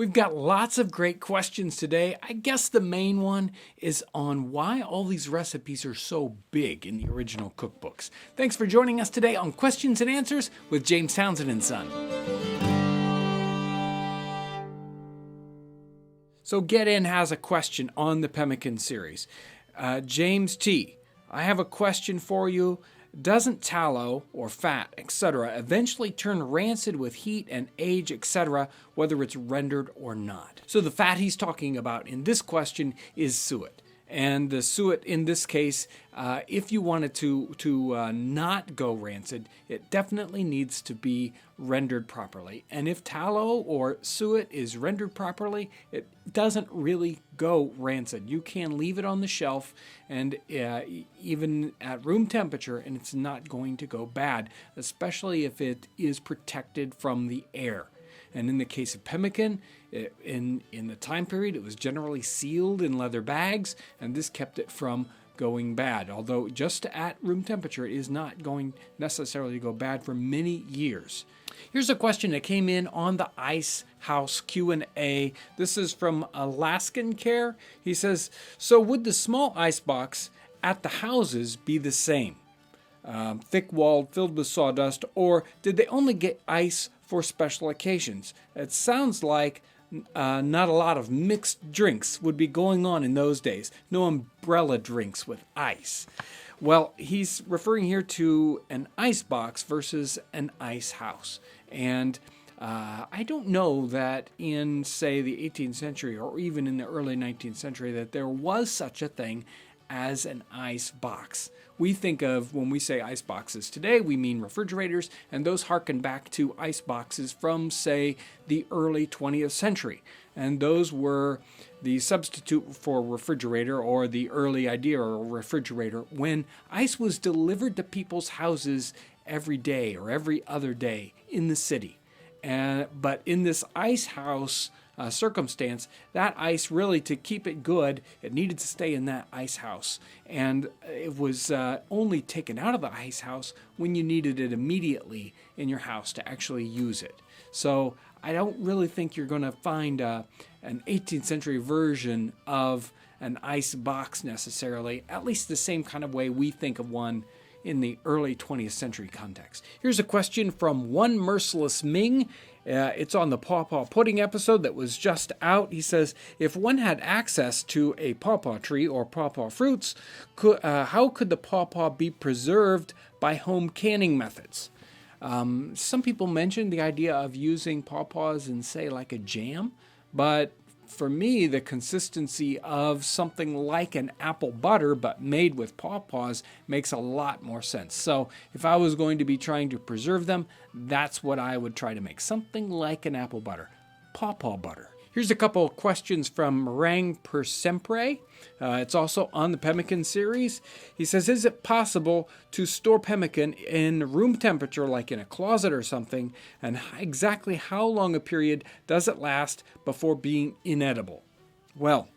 We've got lots of great questions today. I guess the main one is on why all these recipes are so big in the original cookbooks. Thanks for joining us today on Questions and Answers with James Townsend and Son. So Get In has a question on the pemmican series. James T., I have a question for you. Doesn't tallow or fat, etc., eventually turn rancid with heat and age, etc., whether it's rendered or not? So the fat he's talking about in this question is suet. And the suet in this case, if you want it to not go rancid, it definitely needs to be rendered properly. And if tallow or suet is rendered properly, it doesn't really go rancid. You can leave it on the shelf and even at room temperature, and it's not going to go bad, especially if it is protected from the air. And in the case of pemmican, in the time period, it was generally sealed in leather bags, and this kept it from going bad. Although just at room temperature, it is not going necessarily to go bad for many years. Here's a question that came in on the Ice House Q&A. This is from Alaskan Care. He says, so would the small ice box at the houses be the same? Thick-walled, filled with sawdust, or did they only get ice for special occasions? It sounds like not a lot of mixed drinks would be going on in those days. No umbrella drinks with ice. Well, he's referring here to an ice box versus an ice house. And I don't know that in, say, the 18th century or even in the early 19th century that there was such a thing as an ice box. We think of, when we say ice boxes today, we mean refrigerators, and those harken back to ice boxes from, say, the early 20th century. And those were the substitute for refrigerator, or the early idea of a refrigerator, when ice was delivered to people's houses every day or every other day in the city. But in this ice house circumstance, that ice really, to keep it good, it needed to stay in that ice house. And it was only taken out of the ice house when you needed it immediately in your house to actually use it. So I don't really think you're going to find an 18th century version of an ice box necessarily, at least the same kind of way we think of one in the early 20th century context. Here's a question from One Merciless Ming. It's on the pawpaw pudding episode that was just out. He says, if one had access to a pawpaw tree or pawpaw fruits, how could the pawpaw be preserved by home canning methods? Some people mentioned the idea of using pawpaws in, say, like a jam, but for me, the consistency of something like an apple butter but made with pawpaws makes a lot more sense. So if I was going to be trying to preserve them, that's what I would try to make. Something like an apple butter, pawpaw butter. Here's a couple of questions from Meringue Per Sempre. It's also on the pemmican series. He says, is it possible to store pemmican in room temperature, like in a closet or something? And exactly how long a period does it last before being inedible? Well,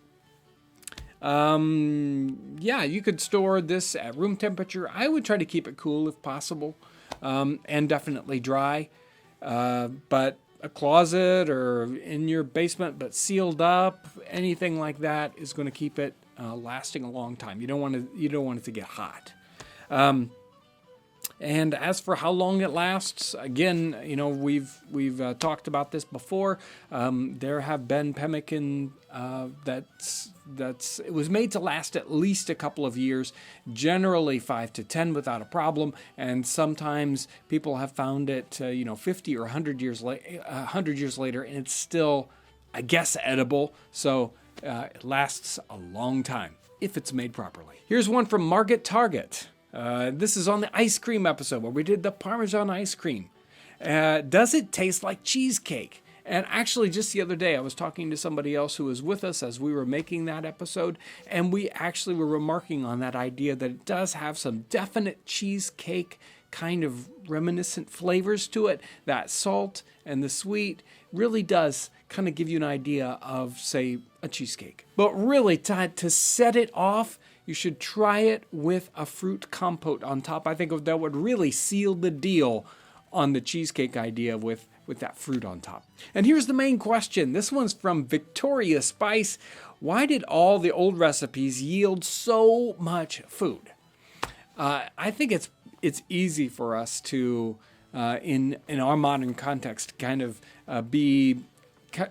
yeah, you could store this at room temperature. I would try to keep it cool if possible, and definitely dry. But a closet or in your basement but sealed up, anything like that is going to keep it lasting a long time. You don't want it to get hot. And as for how long it lasts, again, we've talked about this before. There have been pemmican it was made to last at least a couple of years, generally 5 to 10 without a problem. And sometimes people have found it, 50 or 100 years later, and it's still, I guess, edible. So it lasts a long time if it's made properly. Here's one from Margaret Target. This is on the ice cream episode where we did the Parmesan ice cream. Does it taste like cheesecake? And actually, just the other day, I was talking to somebody else who was with us as we were making that episode, and we actually were remarking on that idea that it does have some definite cheesecake kind of reminiscent flavors to it. That salt and the sweet really does kind of give you an idea of, say, a cheesecake. But really, to set it off, you should try it with a fruit compote on top. I think that would really seal the deal on the cheesecake idea with with that fruit on top. And here's the main question. This one's from Victoria Spice. Why did all the old recipes yield so much food? I think it's easy for us to, in our modern context, kind of be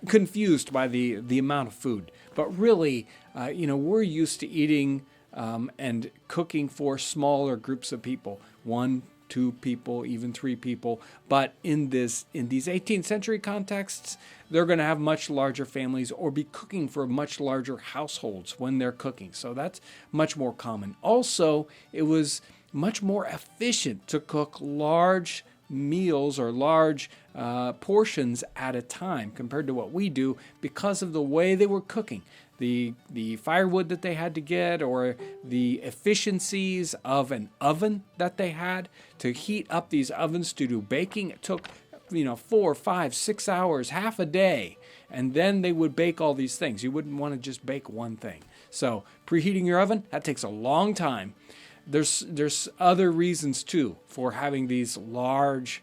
confused by the amount of food. But really, we're used to eating and cooking for smaller groups of people, 1, 2 people, even 3 people. But in these 18th century contexts, they're going to have much larger families or be cooking for much larger households when they're cooking. So that's much more common. Also, it was much more efficient to cook large meals or large portions at a time compared to what we do because of the way they were cooking. The firewood that they had to get, or the efficiencies of an oven that they had to heat up these ovens to do baking. It took 4, 5, 6 hours, half a day, and then they would bake all these things. You wouldn't want to just bake one thing. So preheating your oven, that takes a long time. There's other reasons too for having these large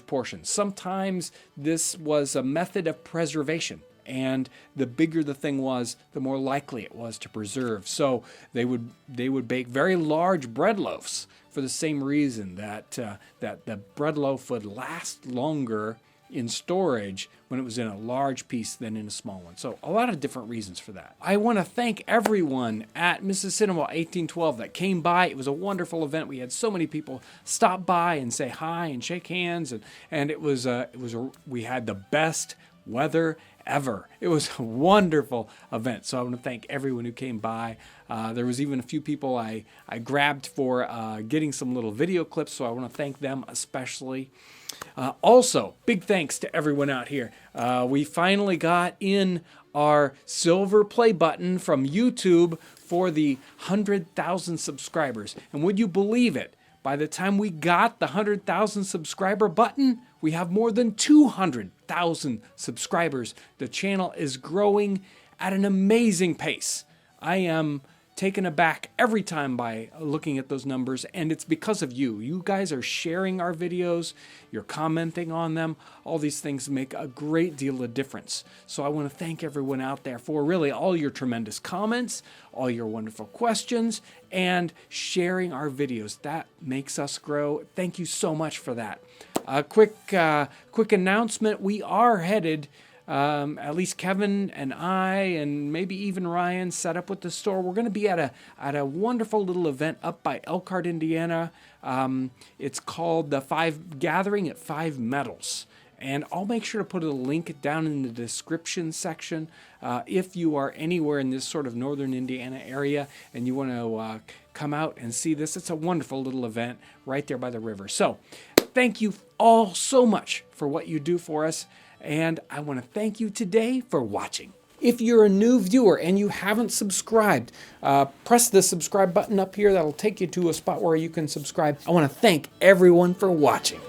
portions. Sometimes this was a method of preservation, and the bigger the thing was, the more likely it was to preserve. So they would bake very large bread loaves for the same reason that the bread loaf would last longer in storage when it was in a large piece than in a small one. So a lot of different reasons for that. I want to thank everyone at Mrs. Cinema 1812 that came by. It was a wonderful event. We had so many people stop by and say hi and shake hands, and we had the best weather ever. It was a wonderful event. So I want to thank everyone who came by. There was even a few people I grabbed for getting some little video clips, so I want to thank them especially. Also, big thanks to everyone out here. We finally got in our silver play button from YouTube for the 100,000 subscribers. And would you believe it? By the time we got the 100,000 subscriber button, we have more than 200,000 subscribers. The channel is growing at an amazing pace. I am taken aback every time by looking at those numbers, and it's because of you. You guys are sharing our videos, you're commenting on them. All these things make a great deal of difference. So I want to thank everyone out there for really all your tremendous comments, all your wonderful questions, and sharing our videos. That makes us grow. Thank you so much for that. A quick announcement. We are headed, at least Kevin and I, and maybe even Ryan, set up with the store. We're going to be at a wonderful little event up by Elkhart, Indiana. It's called the Gathering at 5 Metals. And I'll make sure to put a link down in the description section. If you are anywhere in this sort of northern Indiana area and you want to come out and see this, it's a wonderful little event right there by the river. So thank you all so much for what you do for us. And I want to thank you today for watching. If you're a new viewer and you haven't subscribed, press the subscribe button up here. That'll take you to a spot where you can subscribe. I want to thank everyone for watching.